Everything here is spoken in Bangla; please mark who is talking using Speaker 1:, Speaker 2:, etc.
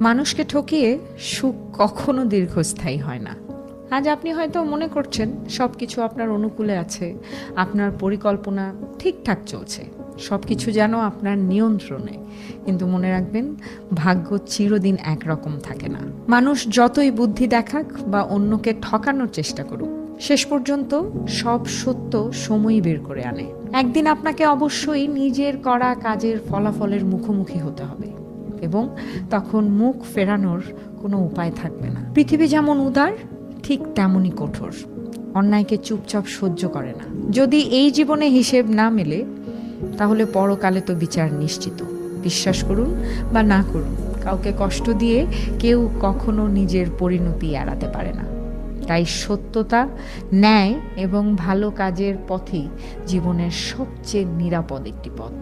Speaker 1: মানুষকে ঠকিয়ে সুখ কখনো দীর্ঘস্থায়ী হয় না। আজ আপনি হয়তো মনে করছেন সবকিছু আপনার অনুকূলে আছে, আপনার পরিকল্পনা ঠিকঠাক চলছে, সবকিছু যেন আপনার নিয়ন্ত্রণে। কিন্তু মনে রাখবেন, ভাগ্য চিরদিন একরকম থাকে না। মানুষ যতই বুদ্ধি দেখাক বা অন্যকে ঠকানোর চেষ্টা করুক, শেষ পর্যন্ত সব সত্য সময়ই বের করে আনে। একদিন আপনাকে অবশ্যই নিজের করা কাজের ফলাফলের মুখোমুখি হতে হবে, এবং তখন মুখ ফেরানোর কোনো উপায় থাকবে না। পৃথিবী যেমন উদার, ঠিক তেমনই কঠোর। অন্যায়কে চুপচাপ সহ্য করে না। যদি এই জীবনে হিসেব না মেলে, তাহলে পরকালে তো বিচার নিশ্চিত। বিশ্বাস করুন বা না করুন, কাউকে কষ্ট দিয়ে কেউ কখনো নিজের পরিণতি এড়াতে পারে না। তাই সত্যতা, ন্যায় এবং ভালো কাজের পথই জীবনের সবচেয়ে নিরাপদ একটি পথ।